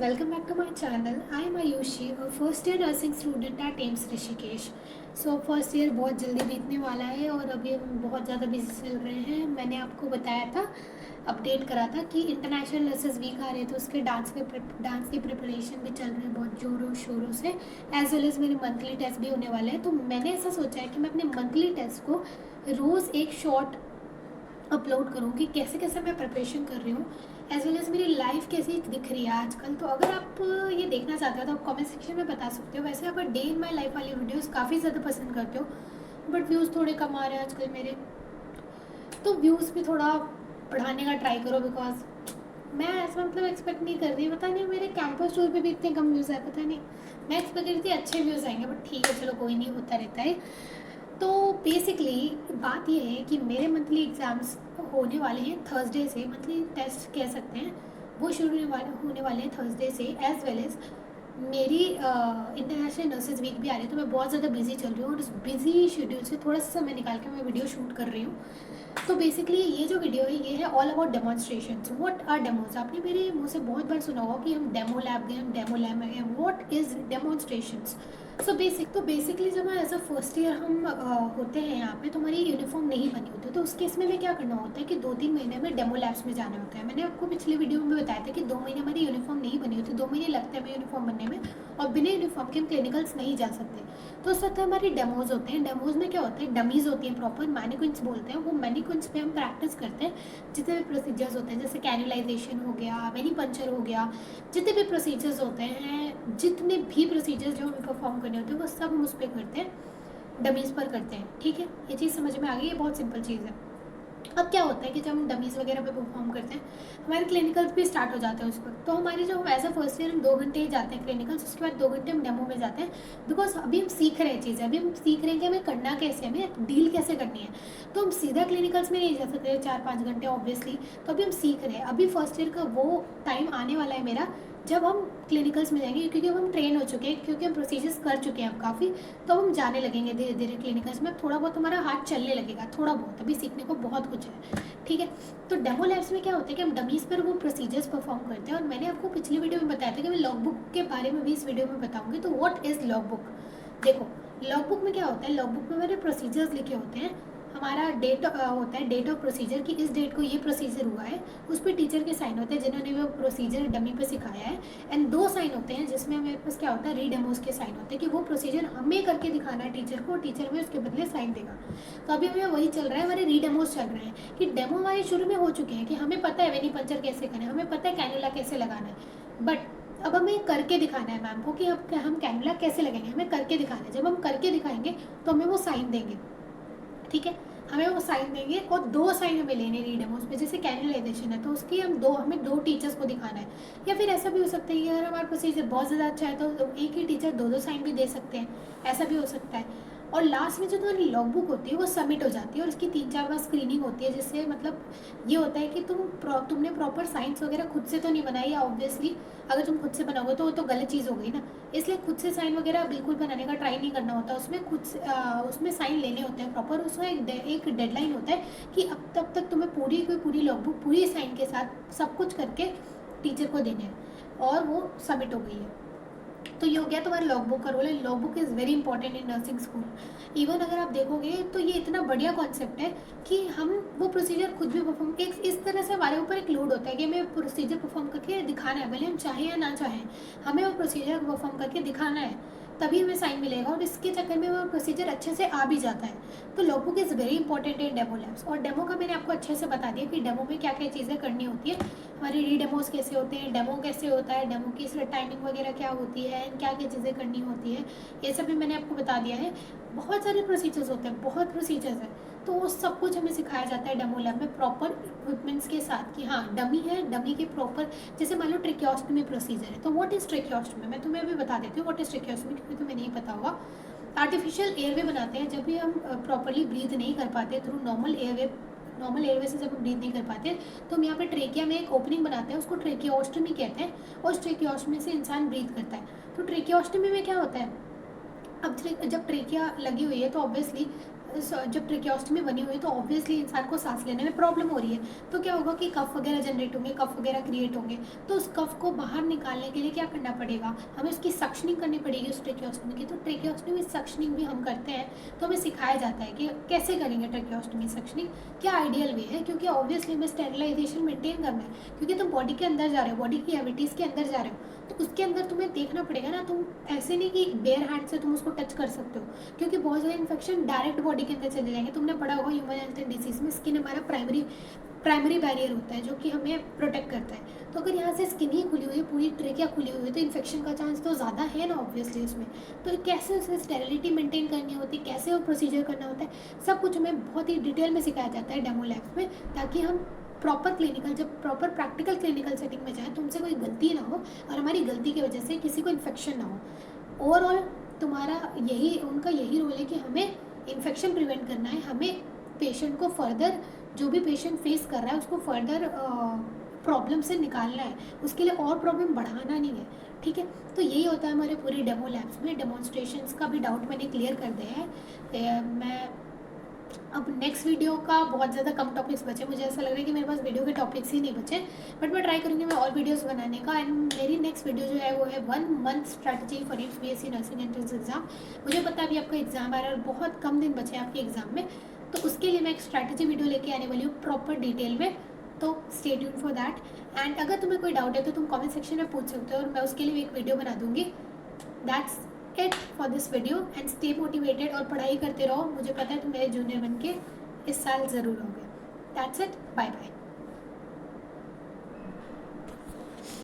welcome back to my channel. I am Ayushi, a first year nursing student at AIMS Rishikesh. First year बहुत जल्दी बीतने वाला है और अभी हम बहुत ज़्यादा बिजी चल रहे हैं. मैंने आपको बताया था, अपडेट करा था कि इंटरनेशनल नर्सेज वीक आ रहे थे, उसके डांस की प्रिपरेशन भी चल रहे हैं बहुत ज़ोरों शोरों से. एज वेल एज़ मेरे मंथली टेस्ट भी होने वाले हैं. तो मैंने ऐसा सोचा है कि मैं अपने मंथली टेस्ट को रोज़ एक शॉर्ट अपलोड करूँगी, कैसे कैसे मैं प्रिपरेशन कर रही हूँ, एज वेल एज़ मेरी लाइफ कैसी दिख रही है आजकल. तो अगर आप ये देखना चाहते हो तो आप कमेंट सेक्शन में बता सकते हो. वैसे आप डे इन माई लाइफ वाली वीडियोस काफ़ी ज़्यादा पसंद करते हो, बट व्यूज़ थोड़े कम आ रहे हैं आजकल मेरे. तो व्यूज़ भी थोड़ा बढ़ाने का ट्राई करो, बिकॉज मैं ऐसा एक्सपेक्ट नहीं कर रही. पता नहीं मेरे कैंपस टूर पे भी इतने कम व्यूज़ आए, पता नहीं. मैं एक्सपेक्ट करी थी अच्छे व्यूज़ आएंगे, बट ठीक है चलो कोई नहीं, होता रहता है. तो बेसिकली बात यह है कि मेरे मंथली एग्ज़ाम्स होने वाले हैं थर्सडे से. मंथली टेस्ट कह सकते हैं, वो शुरू होने वाले हैं थर्सडे से. एज वेल एज़ मेरी इंटरनेशनल नर्सेज वीक भी आ रही है. तो मैं बहुत ज़्यादा बिजी चल रही हूँ और उस बिजी शेड्यूल से थोड़ा सा समय निकाल के मैं वीडियो शूट कर रही हूँ. तो बेसिकली ये जो वीडियो है ये है all about demonstrations. What are demos? आपने मेरे मुँह से बहुत बार सुना होगा कि हम डेमो लैब गए, हम डेमो लैब में गए. What is demonstrations? बेसिकली जब एज अ फर्स्ट ईयर हम होते हैं यहाँ पे, तो हमारी यूनिफॉर्म नहीं बनी होती. तो उस केस में हमें क्या करना होता है कि 2-3 महीने में डेमो लैब्स में जाना होता है. मैंने आपको पिछले वीडियो में बताया था कि 2 महीने हमारी यूनिफॉर्म नहीं बनी होती, 2 महीने लगते हैं हमें यूनिफॉर्म बनने में, और बिना यूनिफॉर्म के हम क्लिनिकल्स नहीं जा सकते. तो उस वक्त हमारी डेमोज होते हैं. डेमोज में क्या होता है, डमीज़ होती हैं, प्रॉपर मैनिक्विन्स बोलते हैं. वो मैनिक्विन्स पे हम प्रैक्टिस करते हैं जितने भी प्रोसीजर्स होते हैं, जैसे कैनुलाइजेशन हो गया, वेनी पंचर हो गया, जितने भी प्रोसीजर्स होते हैं, जितने भी प्रोसीजर्स जो हमें परफॉर्म करने होते हैं वो सब हम उस पर करते हैं, डमीज़ पर करते हैं. ठीक है, ये चीज़ समझ में आ गई. ये बहुत सिंपल चीज़ है. अब क्या होता है कि जब हम डमीज़ वगैरह पे परफॉर्म करते हैं, हमारे क्लिनिकल्स भी स्टार्ट हो जाते हैं उस वक्त. तो हमारे जो एज अ फर्स्ट ईयर हम 2 घंटे ही जाते हैं क्लिनिकल्स, उसके बाद 2 घंटे हम डेमो में जाते हैं. बिकॉज अभी हम सीख रहे हैं चीज़ें, अभी हम सीख रहे हैं कि हमें करना कैसे, हमें डील कैसे करनी है. तो हम सीधा क्लिनिकल्स में नहीं जा सकते 4-5 घंटे ऑब्वियसली. तो अभी हम सीख रहे हैं. अभी फर्स्ट ईयर का वो टाइम आने वाला है मेरा जब हम क्लिनिकल्स में जाएंगे, क्योंकि हम ट्रेन हो चुके हैं, क्योंकि हम प्रोसीजर्स कर चुके हैं अब काफ़ी. तो हम जाने लगेंगे धीरे धीरे क्लिनिकल्स में. थोड़ा बहुत हमारा हाथ चलने लगेगा, थोड़ा बहुत. अभी सीखने को बहुत कुछ है. ठीक है. तो डेमो लैब्स में क्या होता है कि हम डमीज़ पर वो प्रोसीजर्स परफॉर्म करते हैं. और मैंने आपको पिछली वीडियो में बताया था कि मैं लॉग बुक के बारे में भी इस वीडियो में बताऊंगी. तो व्हाट इज़ लॉग बुक? देखो, लॉग बुक में क्या होता है, लॉग बुक में हमारे प्रोसीजर्स लिखे होते हैं. हमारा डेट होता है, डेट ऑफ प्रोसीजर की, इस डेट को ये प्रोसीजर हुआ है. उस पर टीचर के साइन होते हैं जिन्होंने वो प्रोसीजर डमी पे सिखाया है. एंड 2 साइन होते हैं जिसमें हमारे पास क्या होता है, रीडेमोज के साइन होते हैं कि वो प्रोसीजर हमें करके दिखाना है टीचर को, और टीचर में उसके बदले साइन देगा. तो अभी हमें वही चल रहा है, हमारे रीडेमोज चल रहे हैं कि डेमो हमारे शुरू में हो चुके हैं कि हमें पता है वेनी पंचर कैसे करना है, हमें पता है कैनुला कैसे लगाना है. बट अब हमें करके दिखाना है मैम को कि अब हम कैनुला कैसे लगेंगे, हमें करके दिखाना है. जब हम करके दिखाएंगे तो हमें वो साइन देंगे. ठीक है, हमें वो साइन देंगे और 2 साइन हमें लेने रीडेमोज पे. जैसे कैनुलाइजेशन है तो उसकी हमें 2 टीचर्स को दिखाना है. या फिर ऐसा भी हो सकता है कि अगर हमारा प्रोसीजर बहुत ज़्यादा अच्छा है तो एक ही टीचर 2-2 साइन भी दे सकते हैं, ऐसा भी हो सकता है. और लास्ट में जो तुम्हारी लॉग बुक होती है वो सबमिट हो जाती है, और इसकी 3-4 बार स्क्रीनिंग होती है, जिससे ये होता है कि तुमने प्रॉपर साइंस वगैरह खुद से तो नहीं बनाई है. ऑब्वियसली अगर तुम खुद से बनाओगे तो वो तो गलत चीज़ हो गई ना. इसलिए खुद से साइन वगैरह बिल्कुल बनाने का ट्राई नहीं करना होता. उसमें खुद से उसमें साइन लेने होते हैं प्रॉपर. उसमें एक डेडलाइन होता है कि अब तक तुम्हें पूरी लॉग बुक पूरी साइन के साथ सब कुछ करके टीचर को देने हैं, और वो सबमिट हो गई है. तो ये हो गया तुम्हारा लॉग बुक का रोल है. Log book is very important in nursing school. Even अगर आप देखोगे तो ये इतना बढ़िया कॉन्सेप्ट है कि हम वो प्रोसीजर खुद भी परफॉर्म, एक इस तरह से हमारे ऊपर एक लोड होता है कि हमें प्रोसीजर परफॉर्म करके दिखाना है, भले हम चाहें या ना चाहें, हमें वो प्रोसीजर परफॉर्म करके दिखाना है, तभी हमें साइन मिलेगा. और इसके चक्कर में वो प्रोसीजर अच्छे से आ भी जाता है. तो log book is very important in demo labs. और डेमो का मैंने आपको अच्छे से बता दिया कि डेमो में क्या क्या चीज़ें करनी होती है, हमारे रीडेमोज कैसे होते हैं, डेमो कैसे होता है, डेमो की टाइमिंग वगैरह क्या होती है, क्या क्या चीज़ें करनी होती है, ये सब भी मैंने आपको बता दिया है. बहुत सारे प्रोसीजर्स होते हैं, बहुत प्रोसीजर्स हैं. तो वो सब कुछ हमें सिखाया जाता है डेमो लैब में प्रॉपर इक्विपमेंट्स के साथ कि हाँ डमी है, डमी के प्रॉपर. जैसे मान लो ट्रेकियोस्टमी प्रोसीजर है, तो व्हाट इज़ ट्रेकियोस्टमी, मैं तुम्हें अभी बता देती हूँ व्हाट इज़ ट्रेकियोस्टमी, क्योंकि तुम्हें नहीं पता होगा. आर्टिफिशियल एयरवे बनाते हैं जब भी हम प्रॉपरली ब्रीथ नहीं कर पाते थ्रू नॉर्मल एयरवे से जब हम ब्रीथ नहीं कर पाते, तो हम यहाँ पे ट्रेकिया में एक ओपनिंग बनाते हैं, उसको ट्रेकियोस्टमी कहते हैं. और उस ट्रेकियोस्टमी से इंसान ब्रीथ करता है. तो ट्रेकियोस्टमी में क्या होता है, अब जब ट्रेकिया लगी हुई है तो ऑब्वियसली जब ट्रेकियोस्टमी बनी हुई है तो ऑब्वियसली इंसान को सांस लेने में प्रॉब्लम हो रही है, तो क्या होगा कि कफ वगैरह जनरेट होंगे, कफ वगैरह क्रिएट होंगे। तो उस कफ को बाहर निकालने के लिए क्या करना पड़ेगा, हमें उसकी सक्शनिंग करनी पड़ेगी उस ट्रेकियोस्टमी की। तो ट्रेकियोस्टमी में सक्शनिंग भी हम करते हैं, तो हमें सिखाया जाता है कि कैसे करेंगे ट्रेकियोस्टमी सक्शनिंग, क्या आइडियल वे है, क्योंकि ऑब्वियसली हमें स्टेरिलाइजेशन मेंटेन करना है, क्योंकि तुम बॉडी के अंदर जा रहे हो, बॉडी की कैविटीज़ के अंदर जा रहे हो, तो उसके अंदर तुम्हें देखना पड़ेगा ना। तुम ऐसे नहीं कि बेयर हैंड से तुम उसको टच कर सकते हो, क्योंकि बहुत सारे इन्फेक्शन डायरेक्ट बॉडी के अंदर चले जाएंगे। तुमने पढ़ा होगा ह्यूमन हेल्थ एंड डिसीज में स्किन हमारा प्राइमरी बैरियर होता है जो कि हमें प्रोटेक्ट करता है। तो अगर यहाँ से स्किन ही खुली हुई है, पूरी ट्रेकिया खुली हुई है, तो इन्फेक्शन का चांस तो ज़्यादा है ना ऑब्वियसली उसमें। तो कैसे उसे स्टेरिलिटी मेंटेन करनी होती है, कैसे वो प्रोसीजर करना होता है, सब कुछ हमें बहुत ही डिटेल में सिखाया जाता है डेमो लैब्स में, ताकि हम प्रॉपर क्लिनिकल, जब प्रॉपर प्रैक्टिकल क्लिनिकल सेटिंग में जाए तो उनसे कोई गलती ना हो और हमारी गलती की वजह से किसी को इन्फेक्शन ना हो। ओवरऑल तुम्हारा उनका यही रोल है कि हमें इन्फेक्शन प्रिवेंट करना है, हमें पेशेंट को फर्दर, जो भी पेशेंट फेस कर रहा है उसको फर्दर प्रॉब्लम से निकालना है, उसके लिए और प्रॉब्लम बढ़ाना नहीं है। ठीक है, तो यही होता है हमारे पूरे डेमो लैब्स में। डेमोन्स्ट्रेशंस का भी डाउट मैंने क्लियर कर दिया है। मैं अब नेक्स्ट वीडियो का बहुत ज़्यादा कम टॉपिक्स बचे, मुझे ऐसा लग रहा है कि मेरे पास वीडियो के टॉपिक्स ही नहीं बचे, बट मैं ट्राई करूँगी मैं और वीडियोस बनाने का। एंड मेरी नेक्स्ट वीडियो जो है वो है 1 month strategy for BSc nursing entrance exam. मुझे पता है अभी आपका एग्जाम आ रहा है और बहुत कम दिन बचे हैं आपके एग्जाम में, तो उसके लिए मैं एक स्ट्रैटेजी वीडियो लेके आने वाली हूँ प्रॉपर डिटेल में, तो stay tune for that. And अगर तुम्हें कोई डाउट है तो तुम कमेंट सेक्शन में पूछ सकते हो और मैं उसके लिए एक वीडियो बना दूँगी। That's it for this video and stay motivated और पढ़ाई करते रहो। मुझे पता है तुम मेरे जूनियर बन के इस साल ज़रूर होगे। That's it, bye bye.